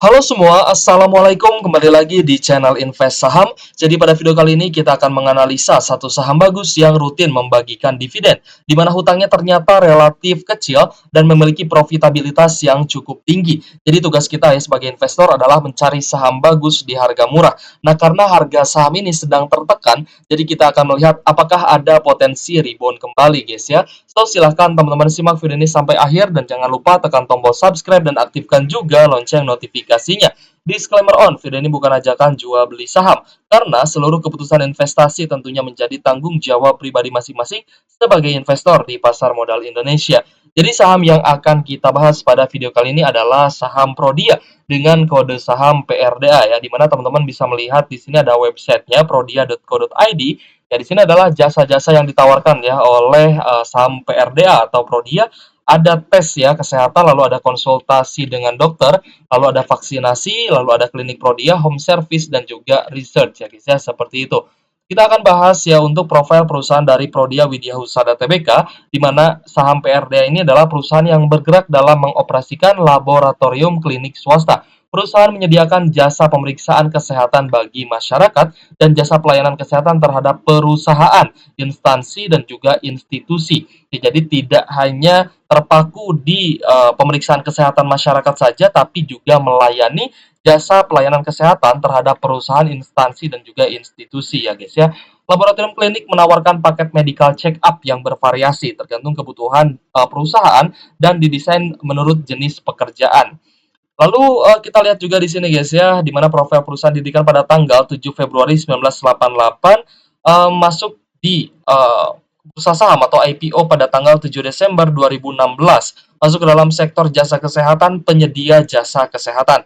Halo semua, Assalamualaikum. Kembali lagi di channel Invest Saham. Jadi pada video kali ini kita akan menganalisa satu saham bagus yang rutin membagikan dividen, di mana hutangnya ternyata relatif kecil dan memiliki profitabilitas yang cukup tinggi. Jadi tugas kita ya sebagai investor adalah mencari saham bagus di harga murah. Nah, karena harga saham ini sedang tertekan, jadi kita akan melihat apakah ada potensi rebound kembali guys ya. So, silahkan teman-teman simak video ini sampai akhir dan jangan lupa tekan tombol subscribe dan aktifkan juga lonceng notifikasinya. Disclaimer on, video ini bukan ajakan jual beli saham, karena seluruh keputusan investasi tentunya menjadi tanggung jawab pribadi masing-masing sebagai investor di pasar modal Indonesia. Jadi saham yang akan kita bahas pada video kali ini adalah saham Prodia dengan kode saham PRDA ya, di mana teman-teman bisa melihat di sini ada websitenya prodia.co.id. Ya, di sini adalah jasa-jasa yang ditawarkan ya oleh saham PRDA atau Prodia. Ada tes ya kesehatan, lalu ada konsultasi dengan dokter, lalu ada vaksinasi, lalu ada klinik Prodia, home service, dan juga research ya guys ya, seperti itu. Kita akan bahas ya untuk profil perusahaan dari Prodia Widya Husada Tbk, di mana saham PRDA ini adalah perusahaan yang bergerak dalam mengoperasikan laboratorium klinik swasta. Perusahaan menyediakan jasa pemeriksaan kesehatan bagi masyarakat dan jasa pelayanan kesehatan terhadap perusahaan, instansi, dan juga institusi. Ya, jadi tidak hanya terpaku di pemeriksaan kesehatan masyarakat saja, tapi juga melayani jasa pelayanan kesehatan terhadap perusahaan, instansi, dan juga institusi ya guys ya. Laboratorium klinik menawarkan paket medical check up yang bervariasi tergantung kebutuhan perusahaan dan didesain menurut jenis pekerjaan. Lalu kita lihat juga di sini guys ya, di mana profil perusahaan didirikan pada tanggal 7 Februari 1988, masuk di bursa saham atau IPO pada tanggal 7 Desember 2016, masuk ke dalam sektor jasa kesehatan, penyedia jasa kesehatan.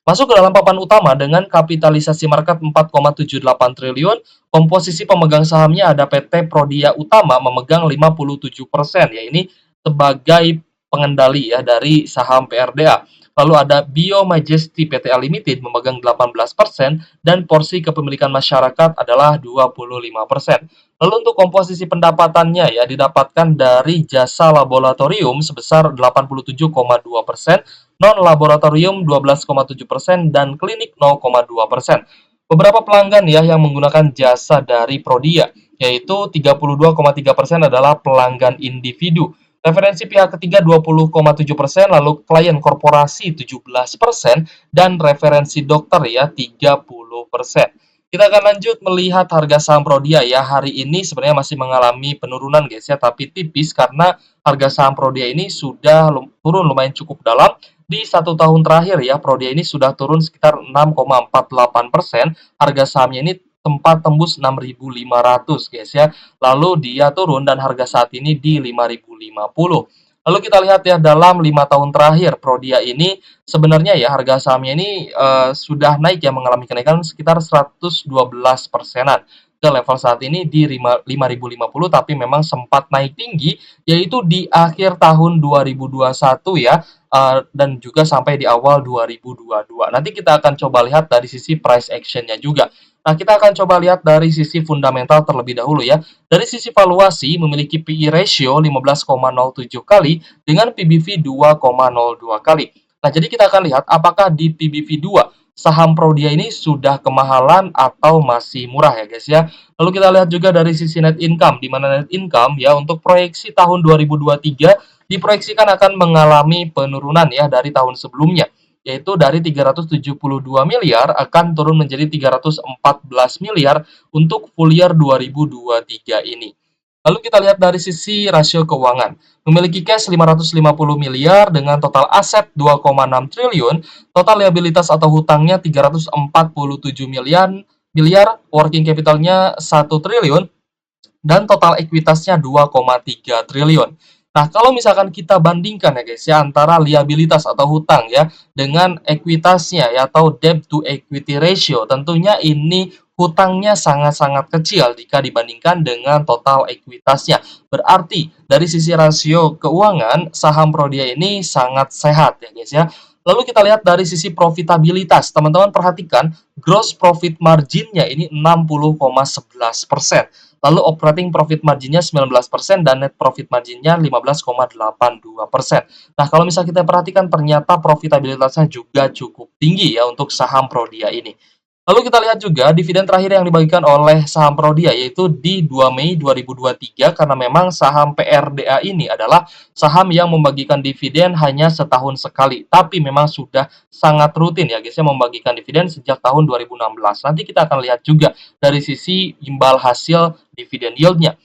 Masuk ke dalam papan utama dengan kapitalisasi market 4,78 triliun, komposisi pemegang sahamnya ada PT Prodia Utama memegang 57%, ya ini sebagai pengendali ya dari saham PRDA. Lalu ada Bio Majesty Pta Limited memegang 18% dan porsi kepemilikan masyarakat adalah 25%. Lalu untuk komposisi pendapatannya ya didapatkan dari jasa laboratorium sebesar 87,2%, non-laboratorium 12,7%, dan klinik 0,2%. Beberapa pelanggan ya yang menggunakan jasa dari Prodia, yaitu 32,3% adalah pelanggan individu, referensi pihak ketiga 20,7%, lalu klien korporasi 17%, dan referensi dokter ya 30%. Kita akan lanjut melihat harga saham Prodia ya. Hari ini sebenarnya masih mengalami penurunan guys ya, tapi tipis karena harga saham Prodia ini sudah turun lumayan cukup dalam. Di satu tahun terakhir ya, Prodia ini sudah turun sekitar 6,48%. Harga sahamnya ini tempat tembus 6.500 guys ya. Lalu dia turun dan harga saat ini di 5.050. Lalu kita lihat ya dalam 5 tahun terakhir Prodia ini sebenarnya ya harga sahamnya ini sudah naik ya, mengalami kenaikan sekitar 112 persenan ke level saat ini di 5.050, tapi memang sempat naik tinggi yaitu di akhir tahun 2021 ya, dan juga sampai di awal 2022. Nanti kita akan coba lihat dari sisi price action-nya juga. Nah, kita akan coba lihat dari sisi fundamental terlebih dahulu ya. Dari sisi valuasi memiliki PE ratio 15,07 kali dengan PBV 2,02 kali. Nah, jadi kita akan lihat apakah di PBV 2 saham Prodia ini sudah kemahalan atau masih murah ya guys ya. Lalu kita lihat juga dari sisi net income, di mana net income ya untuk proyeksi tahun 2023 diproyeksikan akan mengalami penurunan ya dari tahun sebelumnya, yaitu dari 372 miliar akan turun menjadi 314 miliar untuk full year 2023 ini. Lalu kita lihat dari sisi rasio keuangan. Memiliki cash 550 miliar dengan total aset 2,6 triliun, total liabilitas atau hutangnya 347 miliar, working capitalnya 1 triliun, dan total ekuitasnya 2,3 triliun. Nah, kalau misalkan kita bandingkan ya guys ya antara liabilitas atau hutang ya dengan ekuitasnya ya atau debt to equity ratio, tentunya ini hutangnya sangat-sangat kecil jika dibandingkan dengan total ekuitasnya. Berarti dari sisi rasio keuangan saham Prodia ini sangat sehat ya guys ya. Lalu kita lihat dari sisi profitabilitas. Teman-teman perhatikan gross profit marginnya ini 60,11%. lalu operating profit marginnya 19% dan net profit marginnya 15,82%. Nah, kalau misal kita perhatikan ternyata profitabilitasnya juga cukup tinggi ya untuk saham Prodia ini. Lalu kita lihat juga dividen terakhir yang dibagikan oleh saham Prodia yaitu di 2 Mei 2023 karena memang saham PRDA ini adalah saham yang membagikan dividen hanya setahun sekali, tapi memang sudah sangat rutin ya guys ya membagikan dividen sejak tahun 2016. Nanti kita akan lihat juga dari sisi imbal hasil dividen yield-nya.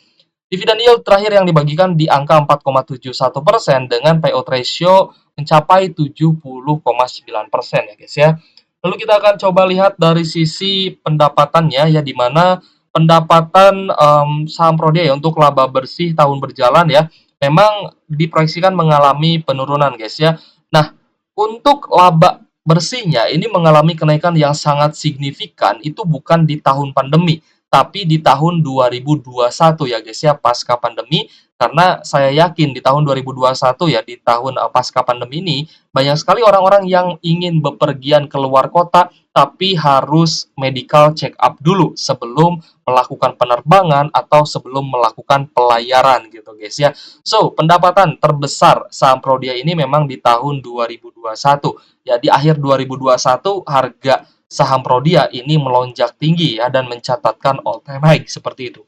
Dividen yield terakhir yang dibagikan di angka 4,71% dengan payout ratio mencapai 70,9% ya guys ya. Lalu kita akan coba lihat dari sisi pendapatannya ya di mana pendapatan saham Prodia ya untuk laba bersih tahun berjalan ya memang diproyeksikan mengalami penurunan guys ya. Nah, untuk laba bersihnya ini mengalami kenaikan yang sangat signifikan itu bukan di tahun pandemi tapi di tahun 2021 ya guys ya pasca pandemi karena saya yakin di tahun 2021 ya di tahun pasca pandemi ini banyak sekali orang-orang yang ingin bepergian keluar kota tapi harus medical check up dulu sebelum melakukan penerbangan atau sebelum melakukan pelayaran gitu guys ya. So, pendapatan terbesar saham Prodia ini memang di tahun 2021. Ya, di akhir 2021 harga saham Prodia ini melonjak tinggi ya dan mencatatkan all time high seperti itu.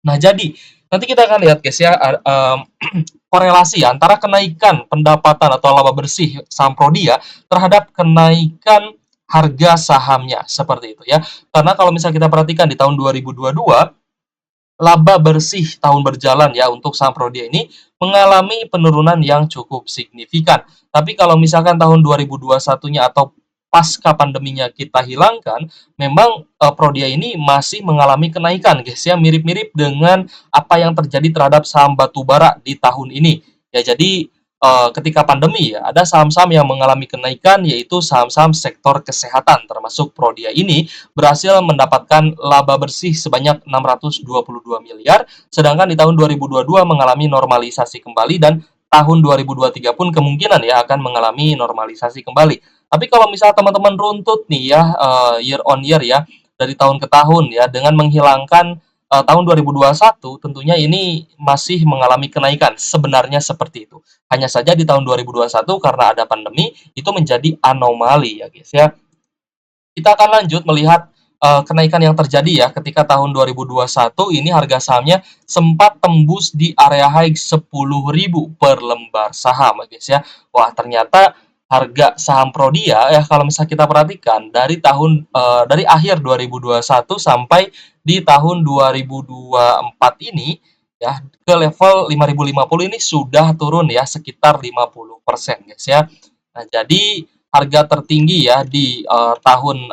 Nah, jadi nanti kita akan lihat guys ya korelasi antara kenaikan pendapatan atau laba bersih saham Prodia terhadap kenaikan harga sahamnya seperti itu ya. Karena kalau misalnya kita perhatikan di tahun 2022 laba bersih tahun berjalan ya untuk saham Prodia ini mengalami penurunan yang cukup signifikan. Tapi kalau misalkan tahun 2021-nya atau pasca pandeminya kita hilangkan, memang Prodia ini masih mengalami kenaikan guys ya, mirip-mirip dengan apa yang terjadi terhadap saham batubara di tahun ini. Ya jadi ketika pandemi ya ada saham-saham yang mengalami kenaikan yaitu saham-saham sektor kesehatan termasuk Prodia ini berhasil mendapatkan laba bersih sebanyak 622 miliar, sedangkan di tahun 2022 mengalami normalisasi kembali dan tahun 2023 pun kemungkinan ya akan mengalami normalisasi kembali. Tapi kalau misalnya teman-teman runtut nih ya year on year ya dari tahun ke tahun ya dengan menghilangkan tahun 2021 tentunya ini masih mengalami kenaikan sebenarnya seperti itu. Hanya saja di tahun 2021 karena ada pandemi itu menjadi anomali ya guys ya. Kita akan lanjut melihat kenaikan yang terjadi ya ketika tahun 2021 ini harga sahamnya sempat tembus di area high 10.000 per lembar saham guys ya. Wah, ternyata harga saham Prodia ya kalau misalnya kita perhatikan dari akhir 2021 sampai di tahun 2024 ini ya ke level 5.050 ini sudah turun ya sekitar 50% guys ya. Nah, jadi harga tertinggi ya di tahun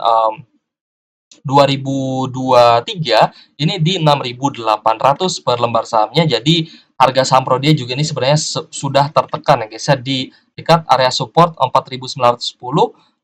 2023 ini di 6.800 per lembar sahamnya. Jadi harga saham Prodia juga ini sebenarnya sudah tertekan ya guys ya di dekat area support 4.910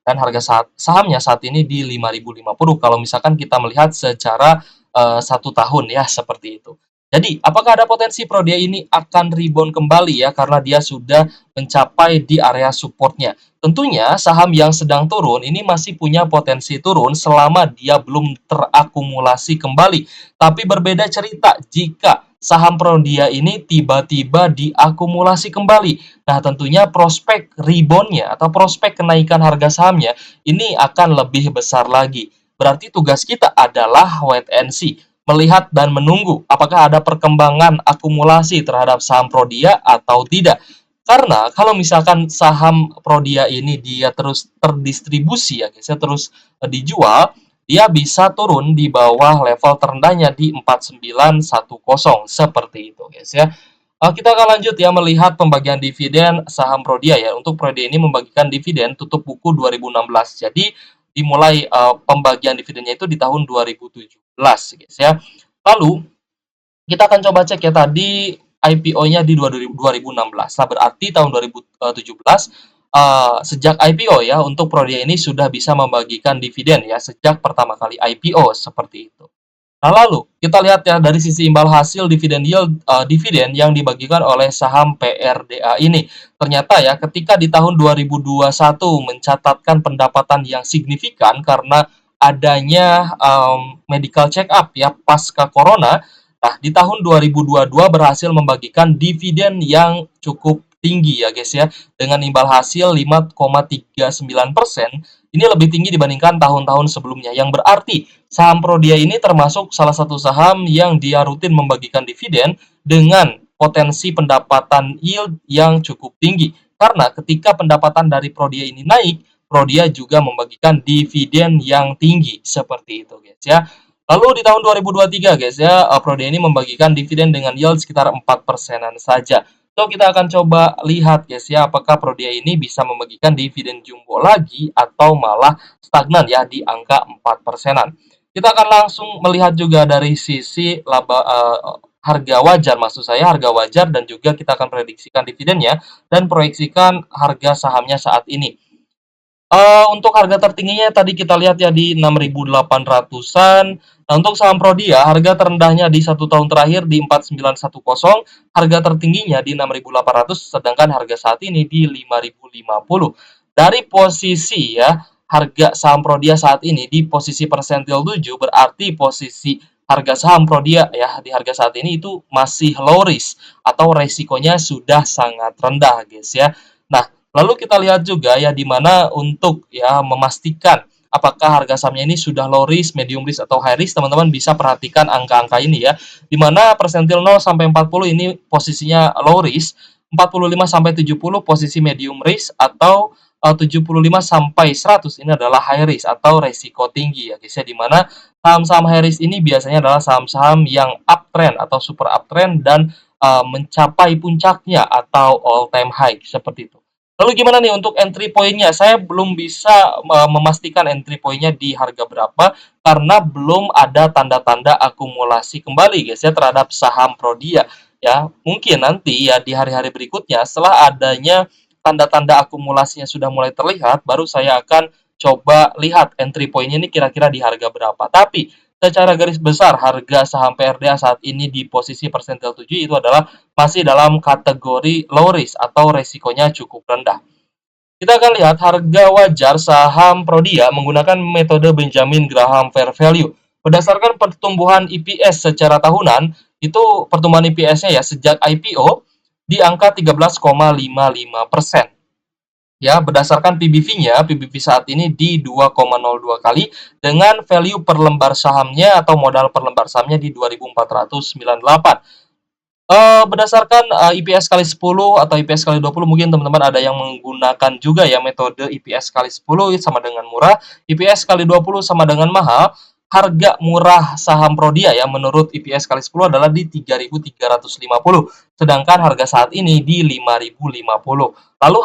dan harga sahamnya saat ini di 5.050 kalau misalkan kita melihat secara 1 tahun ya seperti itu. Jadi, apakah ada potensi Prodia ini akan rebound kembali ya karena dia sudah mencapai di area supportnya? Tentunya saham yang sedang turun ini masih punya potensi turun selama dia belum terakumulasi kembali. Tapi berbeda cerita jika saham Prodia ini tiba-tiba diakumulasi kembali. Nah, tentunya prospek reboundnya atau prospek kenaikan harga sahamnya ini akan lebih besar lagi. Berarti tugas kita adalah wait and see, melihat dan menunggu apakah ada perkembangan akumulasi terhadap saham Prodia atau tidak. Karena kalau misalkan saham Prodia ini dia terus terdistribusi ya guys ya, terus dijual, dia bisa turun di bawah level terendahnya di 4910 seperti itu guys ya. Kita akan lanjut ya melihat pembagian dividen saham Prodia ya. Untuk Prodia ini membagikan dividen tutup buku 2016. Jadi dimulai pembagian dividennya itu di tahun 2017 guys ya. Lalu kita akan coba cek ya tadi IPO-nya di 2016. Nah, berarti tahun 2017 sejak IPO ya untuk Prodia ini sudah bisa membagikan dividen ya sejak pertama kali IPO seperti itu. Nah, lalu kita lihat ya dari sisi imbal hasil dividen yield dividen yang dibagikan oleh saham PRDA ini. Ternyata ya ketika di tahun 2021 mencatatkan pendapatan yang signifikan karena adanya medical check up ya pasca corona. Nah, di tahun 2022 berhasil membagikan dividen yang cukup tinggi ya guys ya, dengan imbal hasil 5,39%. Ini lebih tinggi dibandingkan tahun-tahun sebelumnya, yang berarti saham Prodia ini termasuk salah satu saham yang dia rutin membagikan dividen dengan potensi pendapatan yield yang cukup tinggi. Karena ketika pendapatan dari Prodia ini naik, Prodia juga membagikan dividen yang tinggi seperti itu guys ya. Lalu di tahun 2023 guys ya, Prodi ini membagikan dividen dengan yield sekitar 4%-an saja. So, kita akan coba lihat guys ya, apakah Prodia ini bisa membagikan dividen jumbo lagi atau malah stagnan ya di angka 4%-an. Kita akan langsung melihat juga dari sisi harga wajar, maksud saya harga wajar, dan juga kita akan prediksikan dividennya dan proyeksikan harga sahamnya saat ini. Untuk harga tertingginya tadi kita lihat ya di 6.800-an. Nah, untuk saham Prodia, harga terendahnya di 1 tahun terakhir di 4.910, harga tertingginya di 6.800, sedangkan harga saat ini di 5.050. Dari posisi ya, harga saham Prodia saat ini di posisi persentil 7, berarti posisi harga saham Prodia ya di harga saat ini itu masih low risk atau resikonya sudah sangat rendah guys ya. Nah, lalu kita lihat juga ya di mana untuk ya memastikan apakah harga sahamnya ini sudah low risk, medium risk atau high risk, teman-teman bisa perhatikan angka-angka ini ya. Di mana persentil 0 sampai 40 ini posisinya low risk, 45 sampai 70 posisi medium risk, atau 75 sampai 100 ini adalah high risk atau resiko tinggi ya guys ya. Di mana saham-saham high risk ini biasanya adalah saham-saham yang uptrend atau super uptrend dan mencapai puncaknya atau all time high seperti itu. Lalu gimana nih untuk entry point-nya? Saya belum bisa memastikan entry point-nya di harga berapa karena belum ada tanda-tanda akumulasi kembali guys ya terhadap saham Prodia ya. Mungkin nanti ya di hari-hari berikutnya setelah adanya tanda-tanda akumulasinya sudah mulai terlihat, baru saya akan coba lihat entry point-nya ini kira-kira di harga berapa. Tapi secara garis besar harga saham PRDA saat ini di posisi persentil 7 itu adalah masih dalam kategori low risk atau resikonya cukup rendah. Kita akan lihat harga wajar saham Prodia menggunakan metode Benjamin Graham Fair Value. Berdasarkan pertumbuhan EPS secara tahunan, itu pertumbuhan EPS-nya ya sejak IPO di angka 13,55%. Ya, berdasarkan PBV-nya, PBV saat ini di 2,02 kali dengan value per lembar sahamnya atau modal per lembar sahamnya di 2.498. Berdasarkan IPS kali 10 atau IPS kali 20, mungkin teman-teman ada yang menggunakan juga ya metode IPS kali 10 sama dengan murah, IPS kali 20 sama dengan mahal. Harga murah saham Prodia ya menurut IPS kali 10 adalah di 3.350, sedangkan harga saat ini di 5.050. Lalu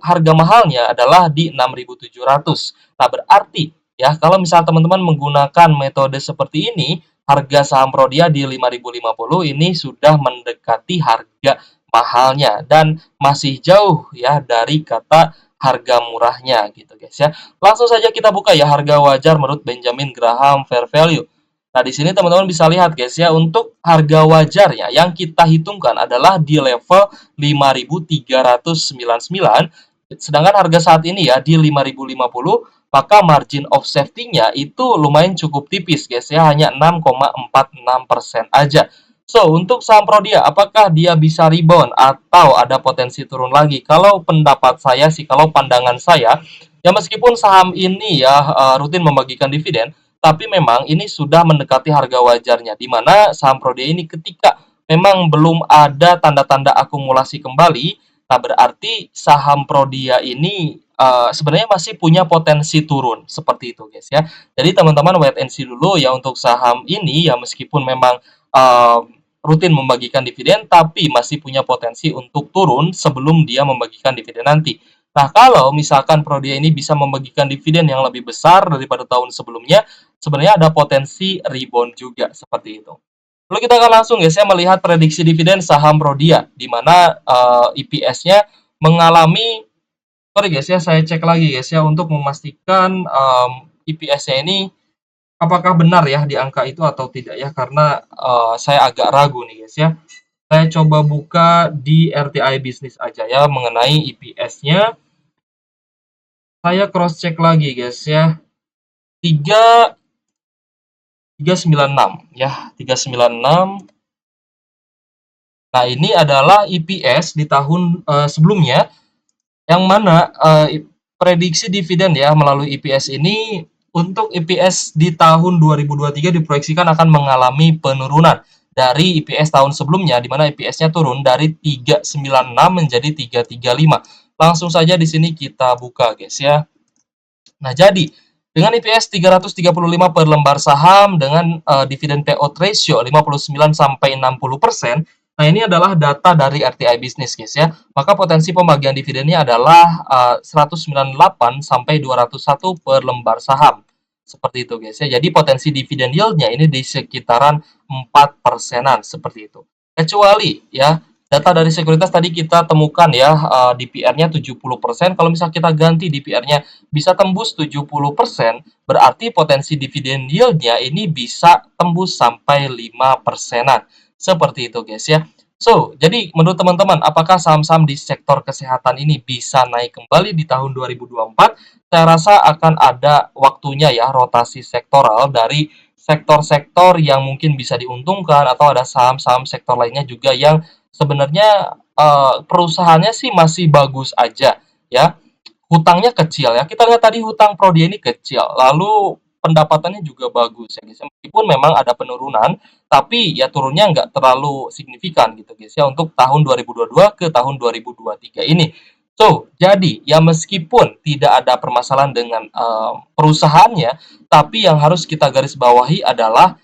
harga mahalnya adalah di 6.700. Nah, berarti ya kalau misal teman-teman menggunakan metode seperti ini, harga saham Prodia di 5.050 ini sudah mendekati harga mahalnya dan masih jauh ya dari kata harga murahnya gitu guys ya. Langsung saja kita buka ya harga wajar menurut Benjamin Graham Fair Value. Nah, di sini teman-teman bisa lihat guys ya, untuk harga wajarnya yang kita hitungkan adalah di level 5.399, sedangkan harga saat ini ya di 5.050, maka margin of safety-nya itu lumayan cukup tipis guys ya, hanya 6,46% aja. So, untuk saham Prodia, apakah dia bisa rebound atau ada potensi turun lagi? Kalau pendapat saya sih, kalau pandangan saya, ya meskipun saham ini ya rutin membagikan dividen, tapi memang ini sudah mendekati harga wajarnya, di mana saham Prodia ini ketika memang belum ada tanda-tanda akumulasi kembali, nah berarti saham Prodia ini sebenarnya masih punya potensi turun, seperti itu guys ya. Jadi teman-teman wait and see dulu ya untuk saham ini ya, meskipun memang rutin membagikan dividen, tapi masih punya potensi untuk turun sebelum dia membagikan dividen nanti. Nah, kalau misalkan Prodia ini bisa membagikan dividen yang lebih besar daripada tahun sebelumnya, sebenarnya ada potensi rebound juga seperti itu. Lalu kita akan langsung guys ya melihat prediksi dividen saham Prodia, di mana EPS-nya mengalami, sorry guys ya, saya cek lagi guys ya untuk memastikan EPS-nya ini apakah benar ya di angka itu atau tidak ya, karena saya agak ragu nih guys ya. Saya coba buka di RTI Bisnis aja ya mengenai EPS-nya. Saya cross check lagi guys ya. 3 396 ya, 396. Nah, ini adalah EPS di tahun sebelumnya, yang mana prediksi dividen ya melalui EPS ini, untuk EPS di tahun 2023 diproyeksikan akan mengalami penurunan dari EPS tahun sebelumnya, di mana EPS-nya turun dari 396 menjadi 335. Langsung saja di sini kita buka guys ya. Nah, jadi dengan EPS 335 per lembar saham dengan dividen payout ratio 59 sampai 60%. Nah, ini adalah data dari RTI Business guys ya. Maka potensi pembagian dividennya adalah 198 sampai 201 per lembar saham. Seperti itu guys ya. Jadi potensi dividen yield-nya ini di sekitaran 4 persenan seperti itu. Kecuali ya data dari sekuritas tadi kita temukan ya, DPR-nya 70%. Kalau misal kita ganti DPR-nya bisa tembus 70%, berarti potensi dividen yield-nya ini bisa tembus sampai 5 persenan. Seperti itu guys ya. So, jadi menurut teman-teman, apakah saham-saham di sektor kesehatan ini bisa naik kembali di tahun 2024? Saya rasa akan ada waktunya ya rotasi sektoral dari sektor-sektor yang mungkin bisa diuntungkan, atau ada saham-saham sektor lainnya juga yang sebenarnya perusahaannya sih masih bagus aja ya, hutangnya kecil ya. Kita lihat tadi hutang Prodi ini kecil, lalu pendapatannya juga bagus ya guys ya. Meskipun memang ada penurunan, tapi ya turunnya nggak terlalu signifikan gitu guys ya untuk tahun 2022 ke tahun 2023 ini. So, jadi ya meskipun tidak ada permasalahan dengan perusahaannya, tapi yang harus kita garis bawahi adalah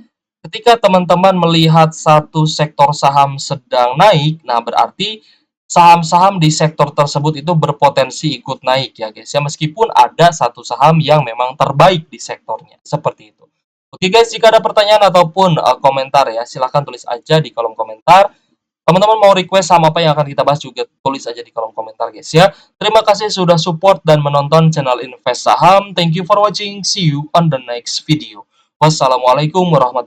ketika teman-teman melihat satu sektor saham sedang naik, nah berarti saham-saham di sektor tersebut itu berpotensi ikut naik ya guys ya, meskipun ada satu saham yang memang terbaik di sektornya, seperti itu. Oke guys, jika ada pertanyaan ataupun komentar ya, silahkan tulis aja di kolom komentar. Teman-teman mau request saham apa yang akan kita bahas juga tulis aja di kolom komentar guys ya. Terima kasih sudah support dan menonton channel Invest Saham. Thank you for watching. See you on the next video. Wassalamualaikum warahmatullahi wabarakatuh.